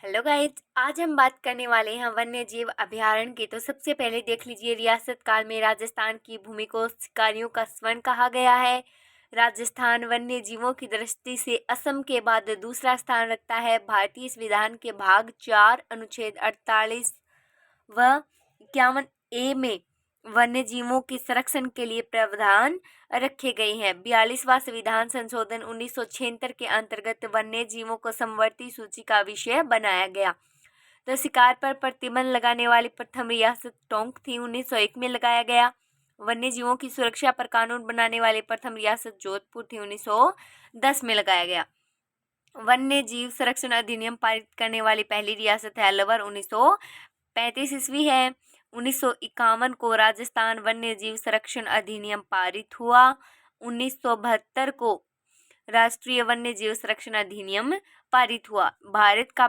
Hello guys, आज हम बात करने वाले हैं वन्य जीव अभयारण्य की। तो सबसे पहले देख लीजिए, रियासत काल में राजस्थान की भूमि को शिकारियों का स्वर्ण कहा गया है। राजस्थान वन्य जीवों की दृष्टि से असम के बाद दूसरा स्थान रखता है। भारतीय संविधान के भाग 4 अनुच्छेद 48 व 51A में वन्य जीवों के संरक्षण के लिए प्रावधान रखे गए हैं। 42वां संविधान संशोधन 1976 के अंतर्गत वन्य जीवों को समवर्ती सूची का विषय बनाया गया। तो शिकार पर प्रतिबंध लगाने वाली प्रथम रियासत टोंक थी, 1901 में लगाया गया। वन्य जीवों की सुरक्षा पर कानून बनाने वाली प्रथम रियासत जोधपुर थी, 1910 में लगाया गया। वन्य जीव संरक्षण अधिनियम पारित करने वाली पहली रियासत है अलवर, 1935 ईस्वी है। 1951 को राजस्थान वन्य जीव संरक्षण अधिनियम पारित हुआ। 1972 को राष्ट्रीय वन्य जीव संरक्षण अधिनियम पारित हुआ। भारत की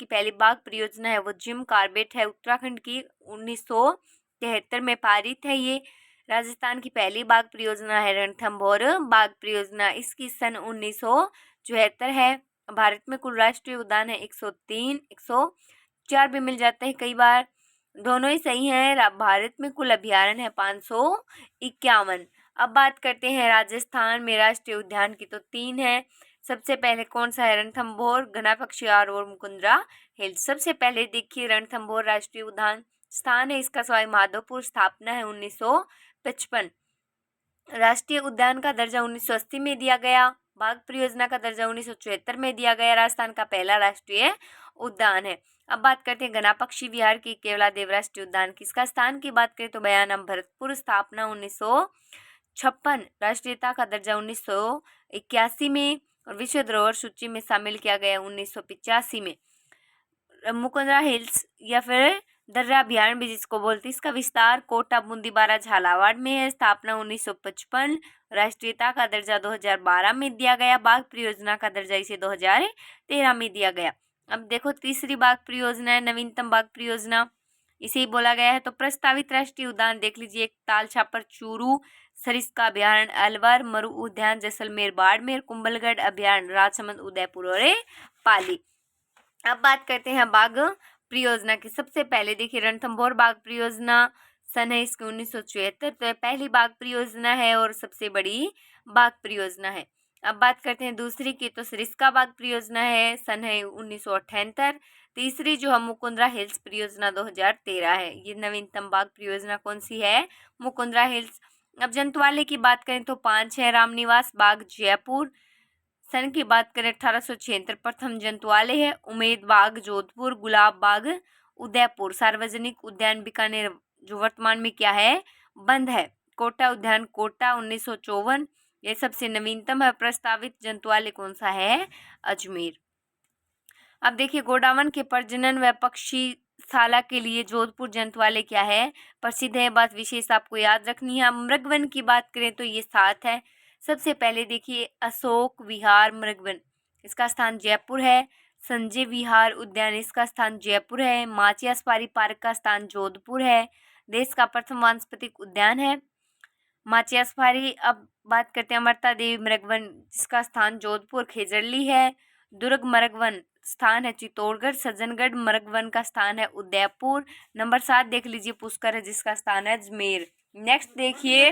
पहली बाघ परियोजना है वो जिम कॉर्बेट है, उत्तराखंड की, 1973 में पारित है ये। राजस्थान की पहली बाघ परियोजना है रणथंभौर बाघ परियोजना, इसकी सन 1974 है। भारत में कुल राष्ट्रीय उद्यान है 103, 104 भी मिल जाते हैं कई बार, दोनों ही सही हैं। भारत में कुल अभयारण्य है 551। अब बात करते हैं राजस्थान में राष्ट्रीय उद्यान की, तो 3 है। सबसे पहले कौन सा है? रणथंभौर, घना पक्षियार और मुकुंदरा हिल्स। सबसे पहले देखिए, रणथंभौर राष्ट्रीय उद्यान स्थान है इसका सवाई माधोपुर, स्थापना है 1955। राष्ट्रीय उद्यान का दर्जा 1980 में दिया गया। बाघ परियोजना का दर्जा 1974 में दिया गया। राजस्थान का पहला राष्ट्रीय उद्यान है। अब बात करते हैं घना पक्षी विहार की, केवलादेव राष्ट्रीय उद्यान की। इसका स्थान की बात करें तो बयानम भरतपुर, स्थापना 1956। राष्ट्रीयता का दर्जा 1981 में और विश्व धरोहर सूची में शामिल किया गया 1985 में। मुकुंदरा हिल्स या फिर दर्रा अभयारण्य भी जिसको बोलते हैं, इसका विस्तार कोटा, बूंदीबारा, झालावाड़ में है। स्थापना 1955। राष्ट्रीयता का दर्जा 2012 में दिया गया। बाघ परियोजना का दर्जा इसे 2013 में दिया गया। अब देखो, तीसरी बाघ परियोजना है नवीनतम बाघ परियोजना, इसे ही बोला गया है। तो प्रस्तावित राष्ट्रीय उद्यान देख लीजिए, ताल छापर चूरू, सरिस्का अभयारण्य अलवर, मरु उद्यान जैसलमेर बाड़मेर, कुंभलगढ़ अभयारण्य राजसमंद उदयपुर और पाली। अब बात करते हैं बाघ परियोजना की। सबसे पहले देखिए, रणथंभौर बाघ परियोजना सन है इसकी 1974। तो पहली बाघ परियोजना है और सबसे बड़ी बाघ परियोजना है। अब बात करते हैं दूसरी की, तो सरिस्का बाघ परियोजना है, सन है 1978। तीसरी जो है मुकुंदरा हिल्स परियोजना 2013 है। ये नवीनतम बाघ परियोजना कौन सी है? मुकुंदरा हिल्स। अब जंतुआलय की बात करें तो 5 है। रामनिवास बाघ जयपुर, सन की बात करें 1876 प्रथम जंतुआलय है। उमेद बाग जोधपुर, गुलाब बाग उदयपुर। सार्वजनिक उद्यान बीकानेर जो वर्तमान में क्या है? बंद है। कोटा उद्यान कोटा 1954, ये सबसे नवीनतम है। प्रस्तावित जंतुआलय कौन सा है? अजमेर। अब देखिए, गोडावन के प्रजनन व पक्षीशाला के लिए जोधपुर जंतुआलय क्या है? प्रसिद्ध है। बात विशेष आपको याद रखनी है। मृगवन की बात करें तो ये 7 है। सबसे पहले देखिए, अशोक विहार मृगवन, इसका स्थान जयपुर है। संजय विहार उद्यान, इसका स्थान जयपुर है। माचिया सफारी पार्क का स्थान जोधपुर है। देश का प्रथम वानस्पतिक उद्यान है माचिया सफारी। अब बात करते हैं अमरता देवी मृगवन, जिसका स्थान जोधपुर खेजड़ली है। दुर्ग मृगवन स्थान है चित्तौड़गढ़। सज्जनगढ़ मृगवन का स्थान है उदयपुर। नंबर 7 देख लीजिए, पुष्कर है, जिसका स्थान है अजमेर। नेक्स्ट देखिए,